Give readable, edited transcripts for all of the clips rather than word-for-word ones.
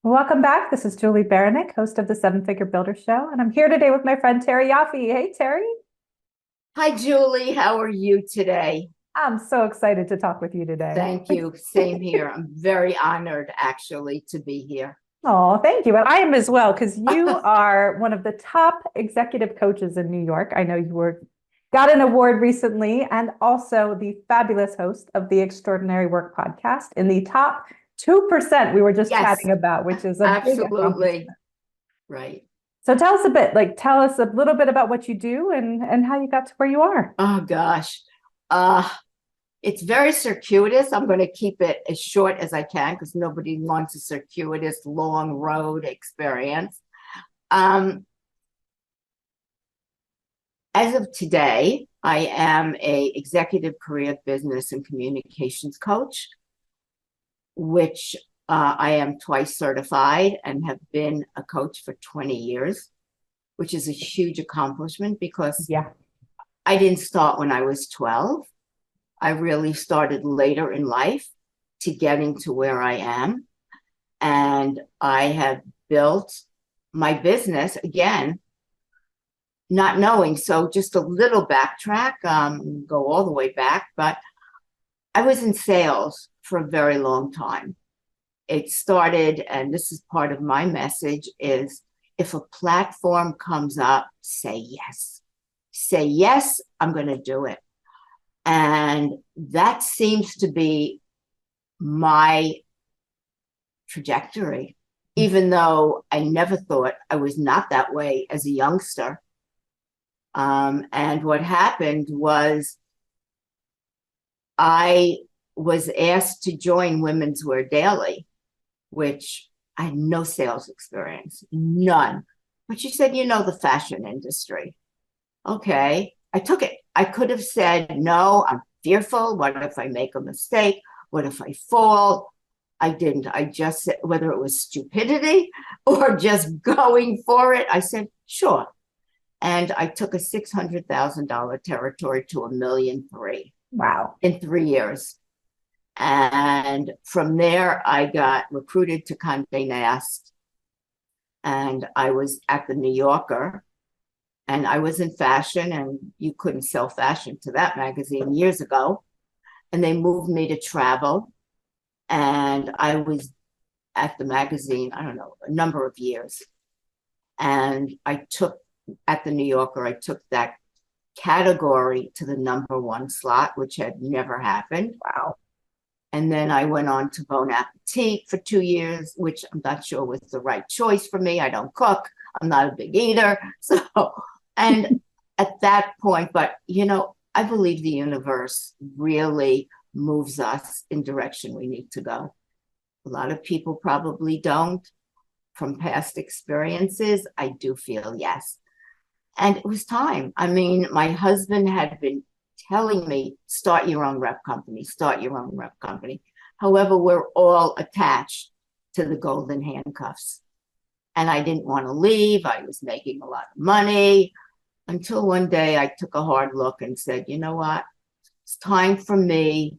Welcome back. This is Julie Baranick, host of the Seven Figure Builder Show, and I'm here today with my friend Terry Yoffe. Hey, Terry. Hi, Julie. How are you today? I'm so excited to talk with you today. Thank you. Same here. I'm very honored, actually, to be here. Oh, thank you. And I am as well, because you are one of the top executive coaches in New York. I know got an award recently, and also the fabulous host of the Extraordinary Work podcast in the top 2% we were just Yes, chatting about, which is a big accomplishment. absolutely. Right. So tell us a little bit about what you do and how you got to where you are. Oh, gosh. Uh, it's very circuitous. I'm going to keep it as short as I can because nobody wants a circuitous, long road experience. Um, as of today, I am a executive career business and communications coach, which I am twice certified and have been a coach for 20 years, which is a huge accomplishment because Yeah. I didn't start when I was 12. I really started later in life to getting to where I am. And I have built my business again, not knowing. So just a little backtrack, go all the way back, but I was in sales for a very long time. It started, and this is part of my message, is if a platform comes up, say yes. Say yes, I'm going to do it. And that seems to be my trajectory, even though I never thought I was not that way as a youngster. And what happened was I was asked to join Women's Wear Daily, which I had no sales experience, none. But she said, the fashion industry. Okay, I took it. I could have said, no, I'm fearful. What if I make a mistake? What if I fall? I didn't. I just said, whether it was stupidity or just going for it, I said, sure. And I took a $600,000 territory to $1.3 million Wow. in 3 years. And from there, I got recruited to Condé Nast. And I was at the New Yorker. And I was in fashion, and you couldn't sell fashion to that magazine years ago. And they moved me to travel. And I was at the magazine, I don't know, a number of years. And at the New Yorker, I took that category to the #1 slot, which had never happened. Wow. And then I went on to Bon Appetit for 2 years, which I'm not sure was the right choice for me. I don't cook. I'm not a big eater. So, and at that point, but I believe the universe really moves us in direction we need to go. A lot of people probably don't. From past experiences, I do feel yes. And it was time. I mean, my husband had been telling me, start your own rep company, start your own rep company. However, we're all attached to the golden handcuffs. And I didn't want to leave. I was making a lot of money until one day I took a hard look and said, you know what? It's time for me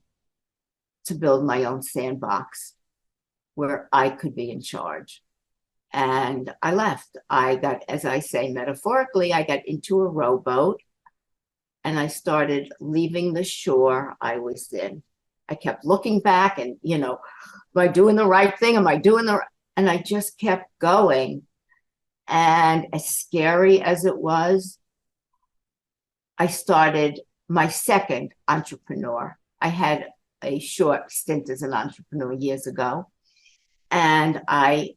to build my own sandbox where I could be in charge. And I left. I got, as I say metaphorically, I got into a rowboat and I started leaving the shore I was in. I kept looking back and, am I doing the right thing? Am I doing and I just kept going. And as scary as it was, I started my second entrepreneur. I had a short stint as an entrepreneur years ago. And I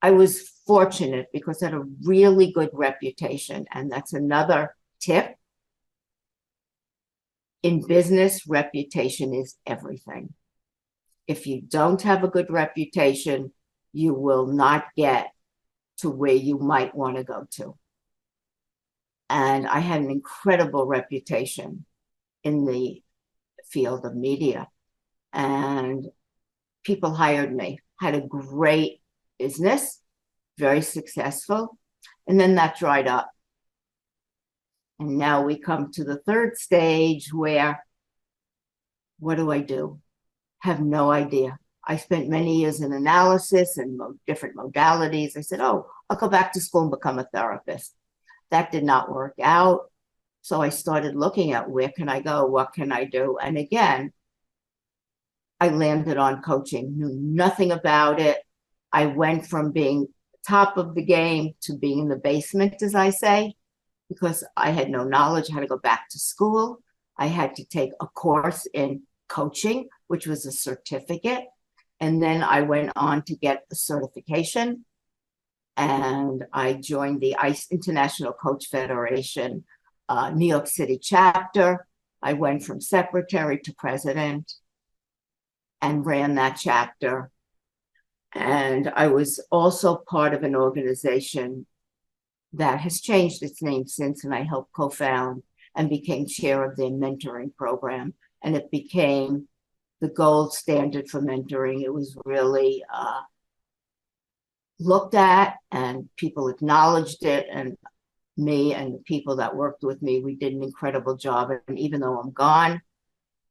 was fortunate because I had a really good reputation. And that's another tip. In business, reputation is everything. If you don't have a good reputation, you will not get to where you might want to go to. And I had an incredible reputation in the field of media. And people hired me, had a great business, very successful. And then that dried up. And now we come to the third stage where, what do? Have no idea. I spent many years in analysis and different modalities. I said, oh, I'll go back to school and become a therapist. That did not work out. So I started looking at where can I go? What can I do? And again, I landed on coaching, knew nothing about it. I went from being top of the game to being in the basement, as I say, because I had no knowledge. I had to go back to school. I had to take a course in coaching, which was a certificate. And then I went on to get a certification. And I joined the ICE International Coach Federation, New York City chapter. I went from secretary to president and ran that chapter. And I was also part of an organization that has changed its name since, and I helped co-found and became chair of their mentoring program. And it became the gold standard for mentoring. It was really looked at and people acknowledged it. And me and the people that worked with me, we did an incredible job. And even though I'm gone,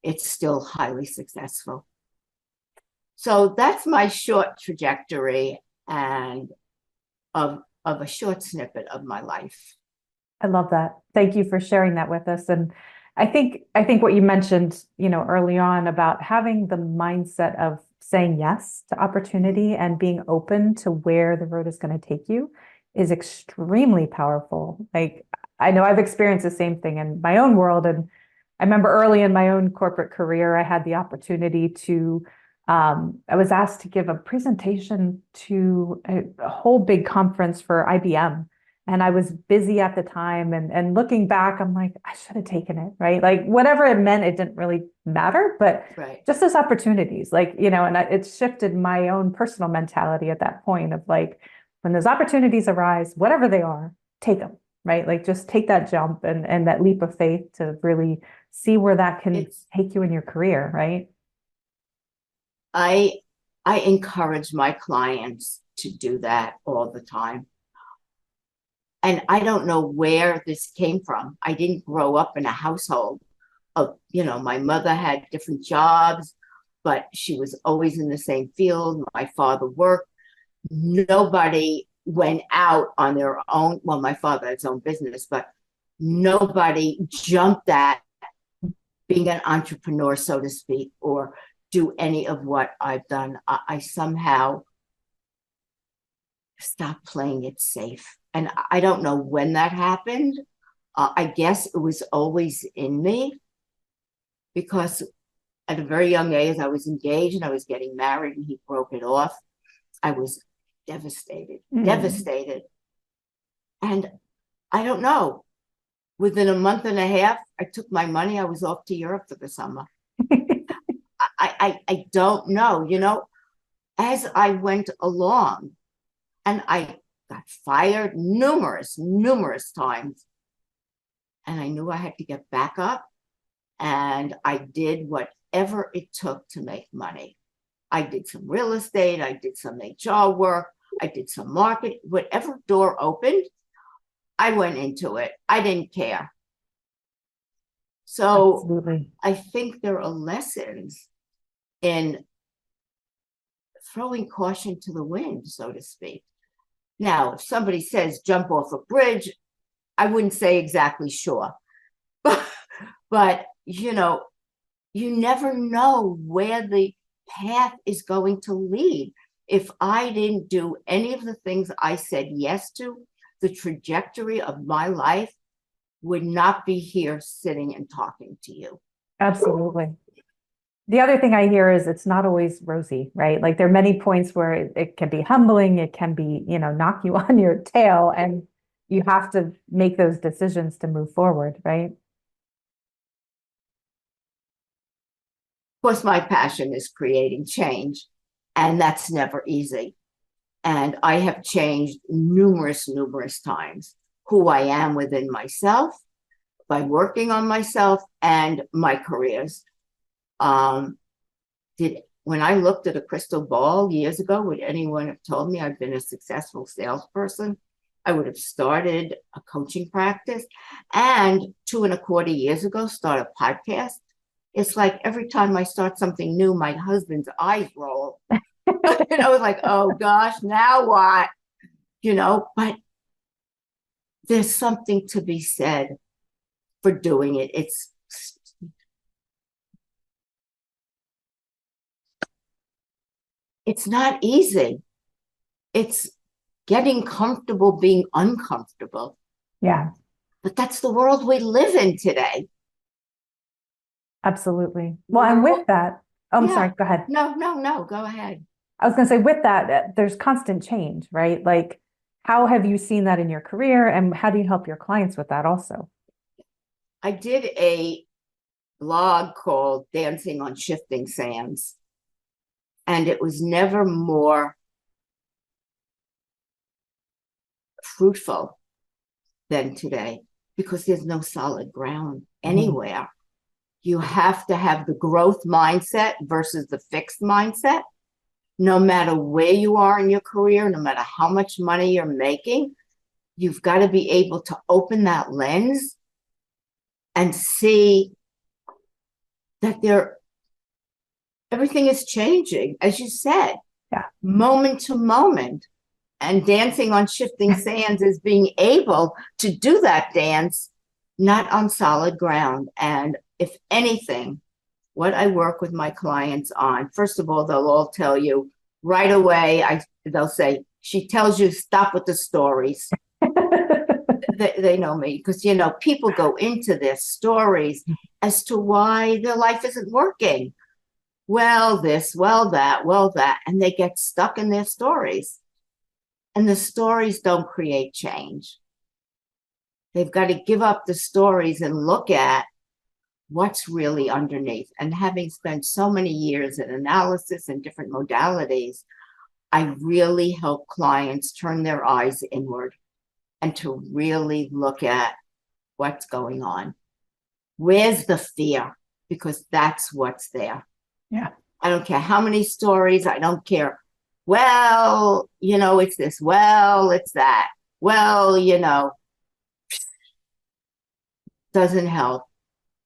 it's still highly successful. So that's my short trajectory and of a short snippet of my life. I love that. Thank you for sharing that with us. And I think what you mentioned, early on about having the mindset of saying yes to opportunity and being open to where the road is going to take you is extremely powerful. Like, I know I've experienced the same thing in my own world. And I remember early in my own corporate career, I had the opportunity to I was asked to give a presentation to a whole big conference for IBM. And I was busy at the time. And looking back, I'm like, I should have taken it, right? Like, whatever it meant, it didn't really matter. But Right. just as opportunities, like, and it shifted my own personal mentality at that point of like, when those opportunities arise, whatever they are, take them, right? Like, just take that jump and that leap of faith to really see where that can take you in your career, right? I encourage my clients to do that all the time. And I don't know where this came from. I didn't grow up in a household of, my mother had different jobs, but she was always in the same field. My father worked. Nobody went out on their own. Well, my father had his own business, but nobody jumped at being an entrepreneur, so to speak, or do any of what I've done. I somehow stopped playing it safe. And I don't know when that happened. I guess it was always in me because at a very young age, I was engaged and I was getting married and he broke it off. I was devastated. And I don't know, within a month and a half, I took my money. I was off to Europe for the summer. I don't know, as I went along, and I got fired numerous times. And I knew I had to get back up. And I did whatever it took to make money. I did some real estate. I did some HR work. I did some market. Whatever door opened, I went into it. I didn't care. So Absolutely. I think there are lessons in throwing caution to the wind, so to speak. Now, if somebody says jump off a bridge, I wouldn't say exactly sure. But you never know where the path is going to lead. If I didn't do any of the things I said yes to, the trajectory of my life would not be here sitting and talking to you. Absolutely. The other thing I hear is it's not always rosy, right? Like, there are many points where it can be humbling. It can be, knock you on your tail, and you have to make those decisions to move forward, right? Of course, my passion is creating change, and that's never easy. And I have changed numerous times who I am within myself by working on myself and my careers. When I looked at a crystal ball years ago, would anyone have told me I've been a successful salesperson? I would have started a coaching practice, and 2.25 years ago, start a podcast. it's like every time I start something new, my husband's eyes roll. And I was like, oh gosh, now what? But there's something to be said for doing it. It's not easy. It's getting comfortable being uncomfortable. Yeah, But that's the world we live in today. absolutely. Well, and with that, oh, I'm sorry, Yeah. go ahead. No, no, no, go ahead. I was going to say, with that, there's constant change, right? Like, how have you seen that in your career, and how do you help your clients with that also? I did a blog called Dancing on Shifting Sands, and it was never more fruitful than today because there's no solid ground anywhere. You have to have the growth mindset versus the fixed mindset. No matter where you are in your career, no matter how much money you're making, you've got to be able to open that lens and see that everything is changing, as you said, Yeah. moment to moment. And dancing on shifting sands is being able to do that dance, not on solid ground. And if anything, what I work with my clients on, first of all, they'll all tell you right away, they'll say, she tells you stop with the stories. They know me because, people go into their stories as to why their life isn't working. Well, this, well, that, and they get stuck in their stories. And the stories don't create change. They've got to give up the stories and look at what's really underneath. And having spent so many years in analysis and different modalities, I really help clients turn their eyes inward and to really look at what's going on. Where's the fear? Because that's what's there. Yeah. I don't care how many stories, I don't care. Well, it's this. Well, it's that. Well, doesn't help.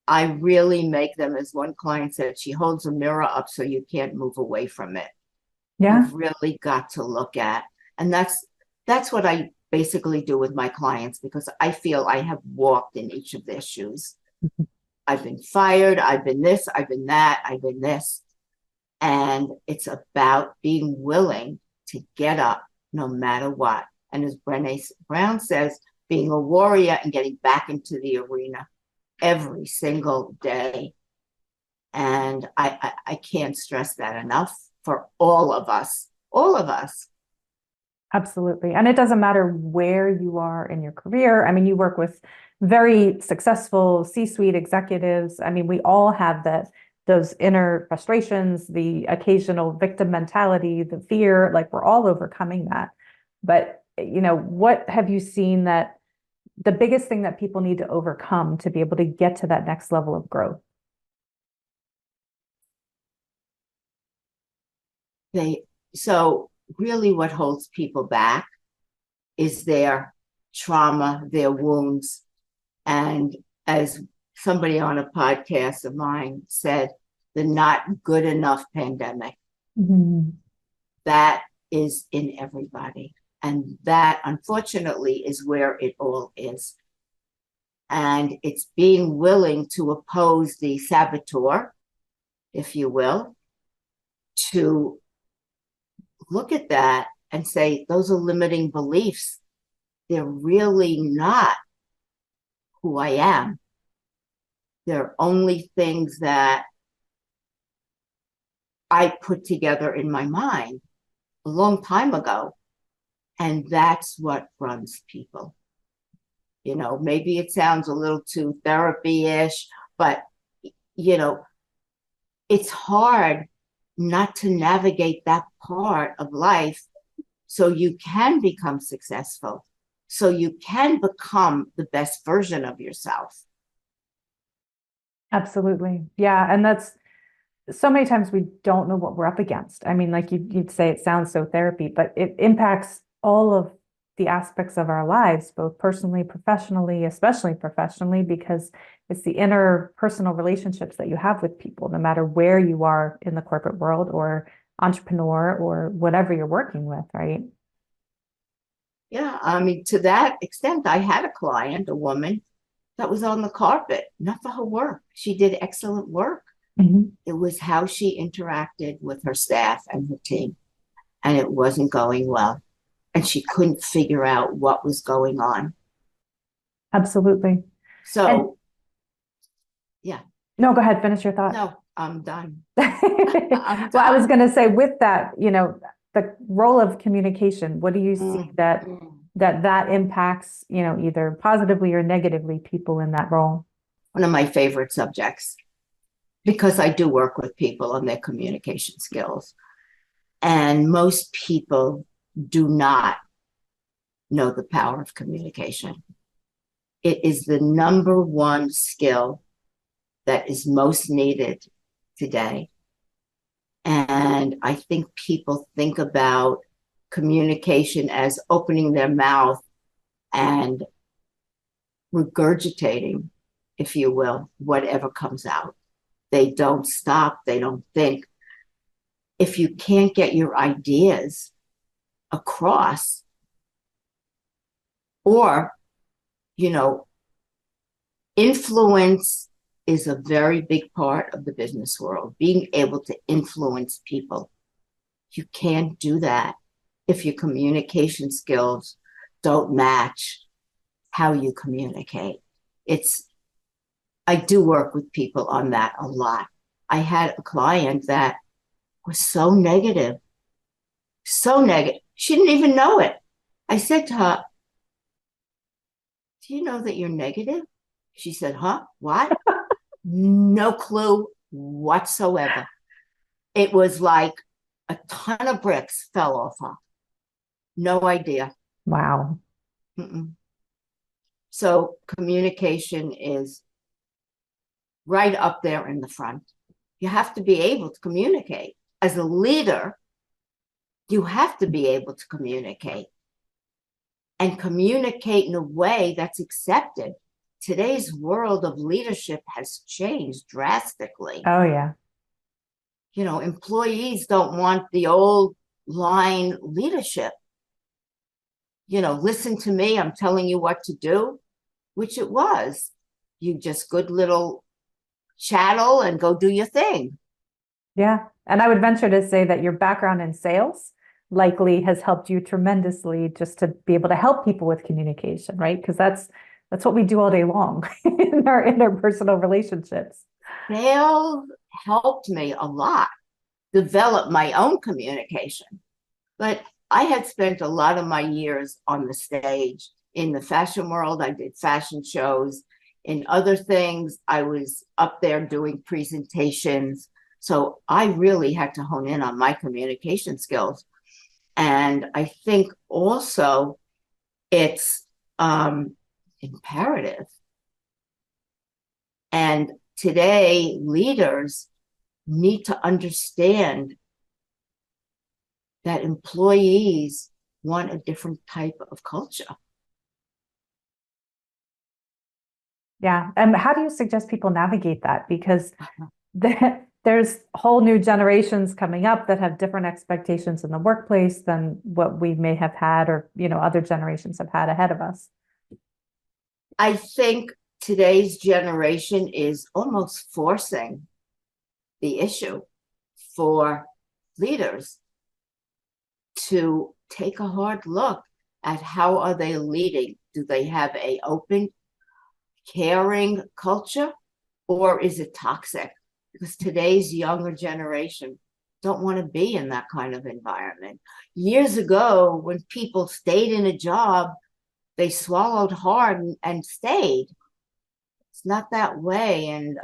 I really make them, as one client said, she holds a mirror up so you can't move away from it. Yeah. You've really got to look at. And that's what I basically do with my clients because I feel I have walked in each of their shoes. I've been fired, I've been this, I've been that, I've been this. And it's about being willing to get up no matter what. And as Brené Brown says, being a warrior and getting back into the arena every single day. And I can't stress that enough for all of us, all of us. Absolutely. And it doesn't matter where you are in your career. I mean, you work with very successful C-suite executives. I mean, we all have those inner frustrations, the occasional victim mentality, the fear, like we're all overcoming that. But, what have you seen that the biggest thing that people need to overcome to be able to get to that next level of growth? So really what holds people back is their trauma, their wounds. And as somebody on a podcast of mine said, the not good enough pandemic. Mm-hmm. That is in everybody. And that, unfortunately, is where it all is. And it's being willing to oppose the saboteur, if you will, to look at that and say, those are limiting beliefs. They're really not who I am. They're only things that I put together in my mind a long time ago. And that's what runs people. Maybe it sounds a little too therapy-ish, but, it's hard not to navigate that part of life so you can become successful, so you can become the best version of yourself. Absolutely. Yeah. And that's so many times we don't know what we're up against. I mean, like you'd say, it sounds so therapy, but it impacts all of the aspects of our lives, both personally, professionally, especially professionally, because it's the interpersonal relationships that you have with people, no matter where you are in the corporate world or entrepreneur or whatever you're working with, right? Yeah, I mean, to that extent, I had a client, a woman, that was on the carpet, not for her work. She did excellent work. Mhm. It was how she interacted with her staff and her team, and it wasn't going well. And she couldn't figure out what was going on. Absolutely. And So, yeah, no, go ahead, finish your thought. no, I'm done. I'm Well, I was done. going to say with that, the role of communication, what do you see that Mm. that impacts, either positively or negatively people in that role? One of my favorite subjects, because I do work with people on their communication skills. And most people do not know the power of communication. It is the number one skill that is most needed today. And I think people think about communication as opening their mouth and regurgitating, if you will, whatever comes out. They don't stop, they don't think. If you can't get your ideas across, or, you know, influence is a very big part of the business world, being able to influence people. You can't do that if your communication skills don't match how you communicate. It's, I do work with people on that a lot. I had a client that was so negative, so negative. She didn't even know it. I said to her, do you know that you're negative? She said, huh? What? No clue whatsoever. It was like a ton of bricks fell off her. No idea. Wow. Mm-mm. So communication is right up there in the front. You have to be able to communicate. As a leader, you have to be able to communicate and communicate in a way that's accepted. Today's world of leadership has changed drastically. Oh, yeah. You know, employees don't want the old line leadership. You know, listen to me, I'm telling you what to do, which it was. You just good little chattel and go do your thing. Yeah. And I would venture to say that your background in sales likely has helped you tremendously just to be able to help people with communication, right? Because that's what we do all day long in our interpersonal relationships. Sales helped me a lot develop my own communication. But I had spent a lot of my years on the stage in the fashion world. I did fashion shows. In other things, I was up there doing presentations. So I really had to hone in on my communication skills. And I think also it's imperative. And today, leaders need to understand that employees want a different type of culture. Yeah. And how do you suggest people navigate that? Because there's whole new generations coming up that have different expectations in the workplace than what we may have had or, other generations have had ahead of us. I think today's generation is almost forcing the issue for leaders to take a hard look at how are they leading. Do they have a open, caring culture, or is it toxic? Because today's younger generation don't want to be in that kind of environment. Years ago, when people stayed in a job, they swallowed hard and stayed. It's not that way. And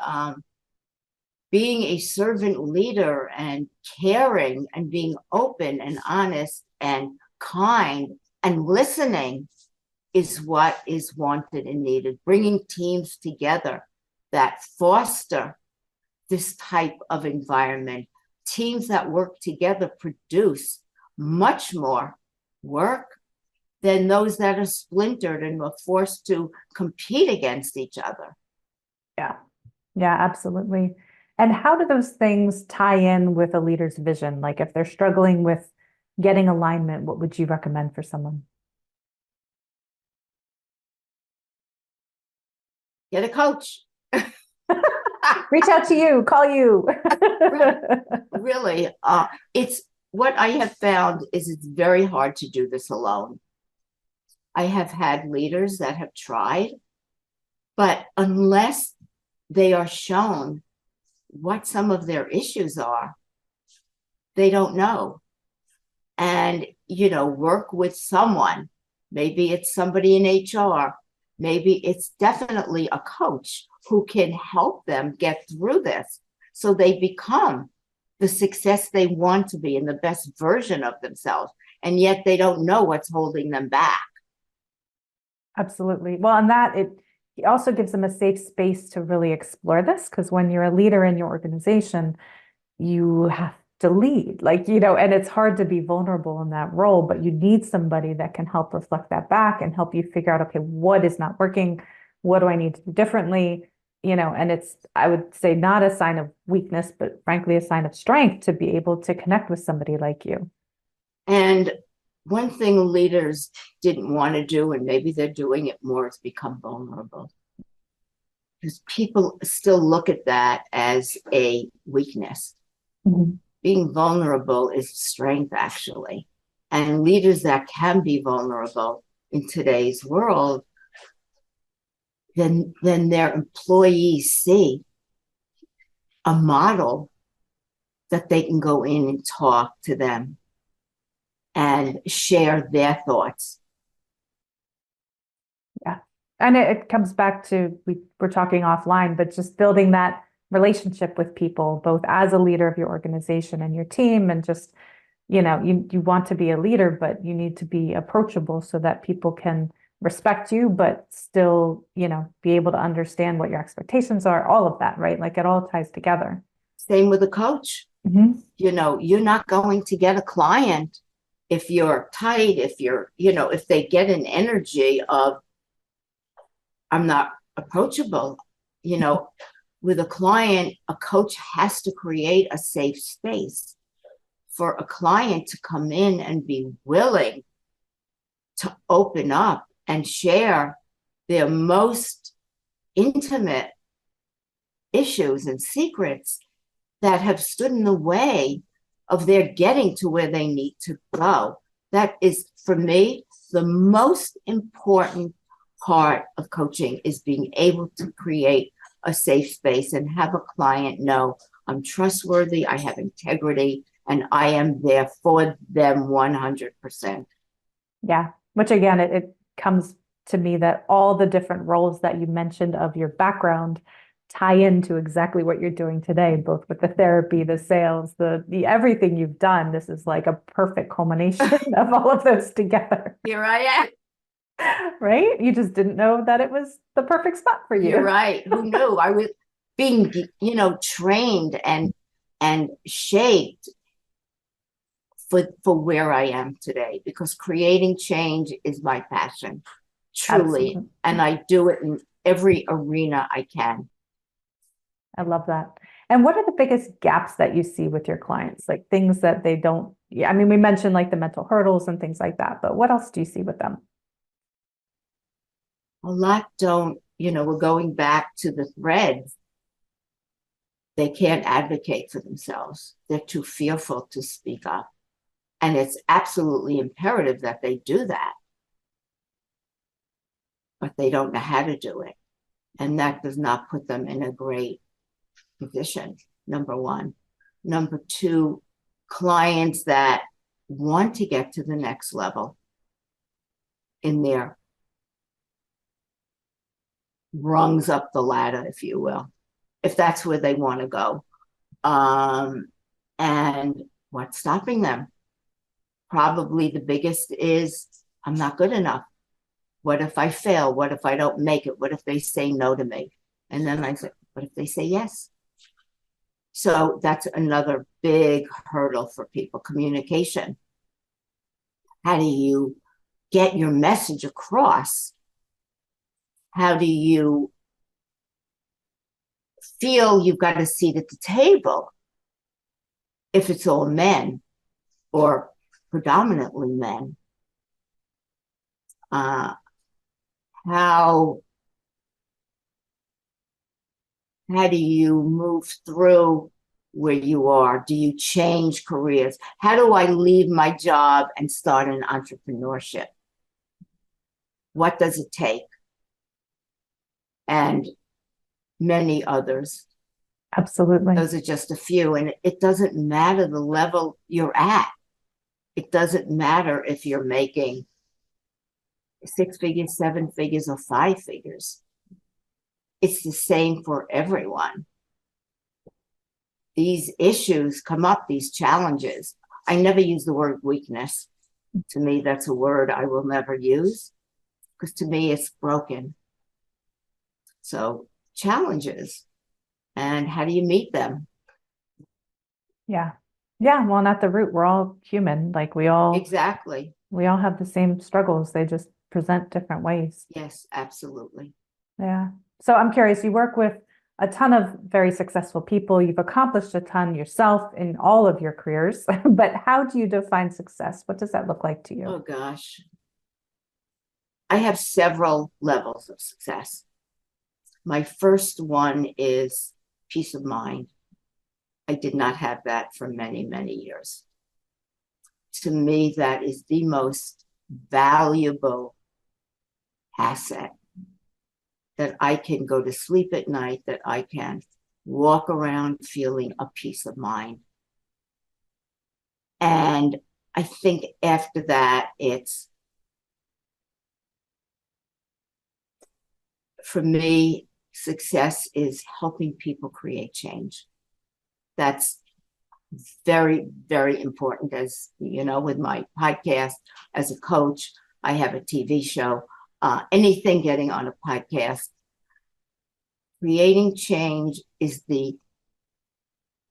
being a servant leader and caring and being open and honest and kind and listening is what is wanted and needed. Bringing teams together that foster this type of environment. Teams that work together produce much more work, than those that are splintered and are forced to compete against each other. Yeah. Yeah, absolutely. And how do those things tie in with a leader's vision? Like if they're struggling with getting alignment, what would you recommend for someone? Get a coach. Reach out to you, call you. Really, it's what I have found is it's very hard to do this alone. I have had leaders that have tried, but unless they are shown what some of their issues are, they don't know. And, work with someone. Maybe it's somebody in HR. Maybe it's definitely a coach who can help them get through this so they become the success they want to be and the best version of themselves. And yet they don't know what's holding them back. Absolutely. Well, and that it also gives them a safe space to really explore this, because when you're a leader in your organization, you have to lead, like, and it's hard to be vulnerable in that role, but you need somebody that can help reflect that back and help you figure out, okay, what is not working? What do I need to do differently? And it's, I would say, not a sign of weakness, but frankly, a sign of strength to be able to connect with somebody like you. And one thing leaders didn't want to do, and maybe they're doing it more, is become vulnerable. Because people still look at that as a weakness. Mm-hmm. Being vulnerable is strength, actually. And leaders that can be vulnerable in today's world, then their employees see a model that they can go in and talk to them and share their thoughts. Yeah. And it comes back to, we're talking offline, but just building that relationship with people, both as a leader of your organization and your team, and just, you want to be a leader, but you need to be approachable so that people can respect you, but still, be able to understand what your expectations are, all of that, right? Like it all ties together. Same with a coach. Mm-hmm. You're not going to get a client if you're tight, if they get an energy of, I'm not approachable. With a client, a coach has to create a safe space for a client to come in and be willing to open up and share their most intimate issues and secrets that have stood in the way of their getting to where they need to go. That is, for me, the most important part of coaching, is being able to create a safe space and have a client know, I'm trustworthy, I have integrity, and I am there for them 100%. Yeah. Which again, it comes to me that all the different roles that you mentioned of your background tie into exactly what you're doing today, both with the therapy, the sales, the everything you've done. This is like a perfect culmination of all of those together. Here I am. Right? You just didn't know that it was the perfect spot for you. You're right. Who knew? I was being, trained and shaped for where I am today, because creating change is my passion, truly. Absolutely. And I do it in every arena I can. I love that. And what are the biggest gaps that you see with your clients? Like things that they don't, yeah, I mean, we mentioned like the mental hurdles and things like that, but what else do you see with them? A lot don't, we're going back to the threads. They can't advocate for themselves. They're too fearful to speak up. And it's absolutely imperative that they do that. But they don't know how to do it. And that does not put them in a great position, number one. Number two, clients that want to get to the next level in their rungs up the ladder, if you will, if that's where they want to go. And what's stopping them? Probably the biggest is, I'm not good enough. What if I fail? What if I don't make it? What if they say no to me? And then I say, what if they say yes? So that's another big hurdle for people, communication. How do you get your message across? How do you feel you've got a seat at the table if it's all men or predominantly men? How do you move through where you are? Do you change careers? How do I leave my job and start an entrepreneurship? What does it take? And many others. Absolutely. Those are just a few. And it doesn't matter the level you're at. It doesn't matter if you're making 6 figures, 7 figures, or 5 figures. It's the same for everyone. These issues come up, these challenges. I never use the word weakness. To me, that's a word I will never use, because to me, it's broken. So challenges, and how do you meet them? Yeah. Yeah. Well, and at the root, we're all human. Like Exactly. we all have the same struggles. They just present different ways. Yes, absolutely. Yeah. So I'm curious, you work with a ton of very successful people. You've accomplished a ton yourself in all of your careers, but how do you define success? What does that look like to you? Oh, gosh. I have several levels of success. My first one is peace of mind. I did not have that for many, many years. To me, that is the most valuable asset, that I can go to sleep at night, that I can walk around feeling a peace of mind. And I think after that, it's, for me, success is helping people create change. That's very, very important. As you know, with my podcast, as a coach, I have a TV show, anything getting on a podcast. Creating change is the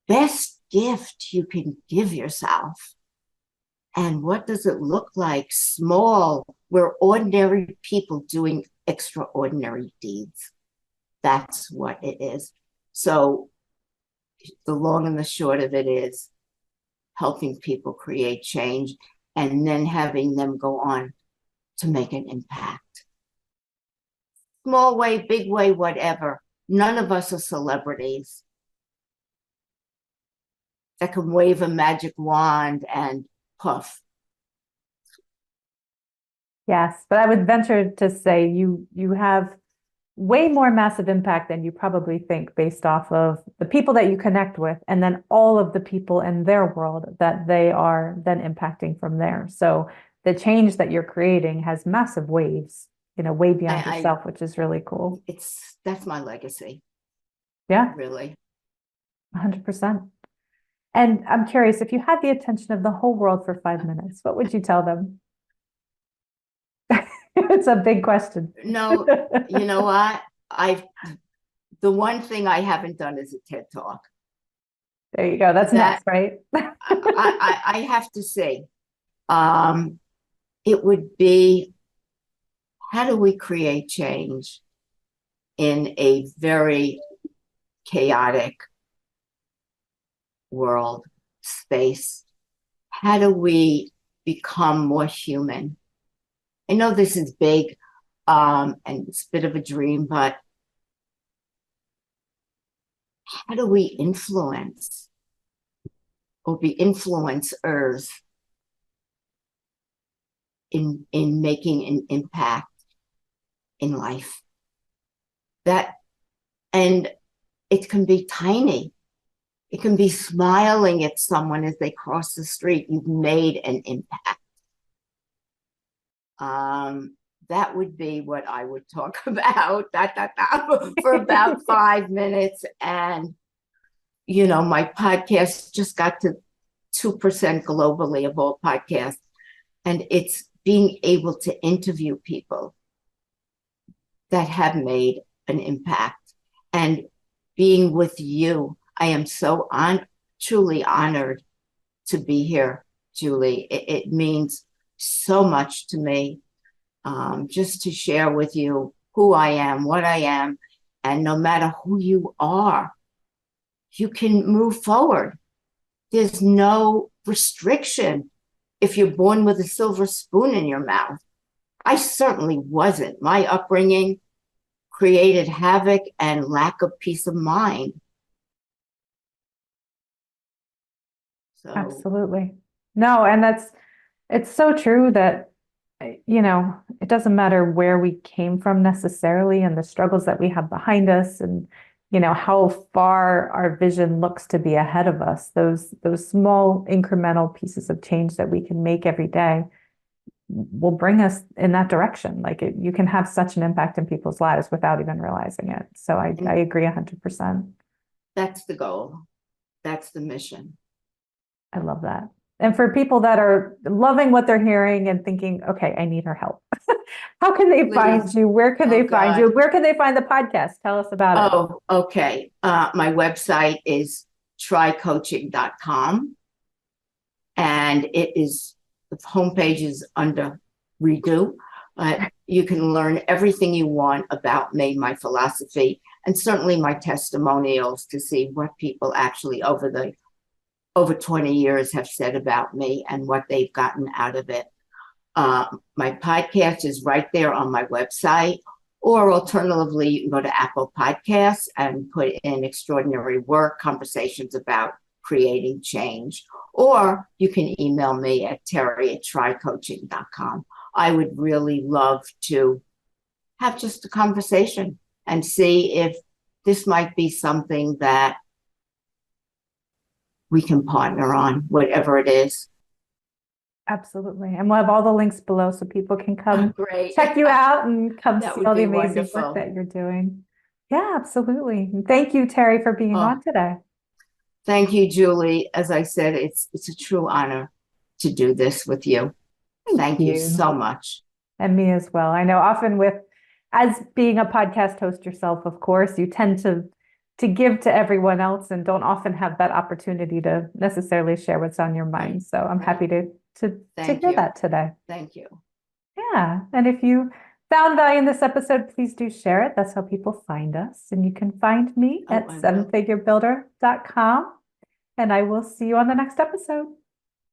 best gift you can give yourself. And what does it look like? Small. We're ordinary people doing extraordinary deeds. That's what it is. So the long and the short of it is helping people create change, and then having them go on to make an impact. Small way, big way, whatever. None of us are celebrities that can wave a magic wand and puff. Yes, but I would venture to say you have way more massive impact than you probably think, based off of the people that you connect with, and then all of the people in their world that they are then impacting from there. So the change that you're creating has massive waves, way beyond yourself, which is really cool. That's my legacy. Yeah, really. 100%. And I'm curious, if you had the attention of the whole world for 5 minutes, what would you tell them? It's a big question. No, you know what? The one thing I haven't done is a TED Talk. There you go. That's next, right? I have to say, it would be, how do we create change in a very chaotic world, space? How do we become more human? I know this is big, and it's a bit of a dream, but how do we influence or be influencers in making an impact in life? And it can be tiny. It can be smiling at someone as they cross the street. You've made an impact. That would be what I would talk about for about 5 minutes. And, my podcast just got to 2% globally of all podcasts. And it's being able to interview people that have made an impact. And being with you, I am so truly honored to be here, Julie. It means so much to me. just to share with you who I am, what I am, and no matter who you are, you can move forward. There's no restriction if you're born with a silver spoon in your mouth. I certainly wasn't. My upbringing created havoc and lack of peace of mind. So, Absolutely. No, and it's so true that, it doesn't matter where we came from necessarily and the struggles that we have behind us and, how far our vision looks to be ahead of us. Those small incremental pieces of change that we can make every day will bring us in that direction. Like you can have such an impact in people's lives without even realizing it. So I agree 100%. that's the goal. That's the mission. I love that. And for people that are loving what they're hearing and thinking, okay, I need her help. How can they find you? Where can they find you? Where can they find the podcast? Tell us about it. Oh, okay. My website is trycoaching.com. And it is, the homepage is under redo. You can learn everything you want about me, my philosophy, and certainly my testimonials to see what people actually over 20 years have said about me and what they've gotten out of it. My podcast is right there on my website, or alternatively, you can go to Apple Podcasts and put in Extraordinary Work, Conversations about Creating Change, or you can email me at terry@trycoaching.com. I would really love to have just a conversation and see if this might be something that we can partner on, whatever it is. Absolutely. And we'll have all the links below so people can come Great. check you out and come That see would all the be amazing wonderful. work that you're doing. Yeah, absolutely. And thank you, Terry, for being on today. Thank you, Julie. As I said, it's a true honor to do this with you. Thank you so much. And me as well. I know often as being a podcast host yourself, of course, you tend to give to everyone else and don't often have that opportunity to necessarily share what's on your mind. So I'm happy to hear that today. Thank you. Yeah. And if you found value in this episode, please do share it. That's how people find us. And you can find me at sevenfigurebuilder.com. And I will see you on the next episode.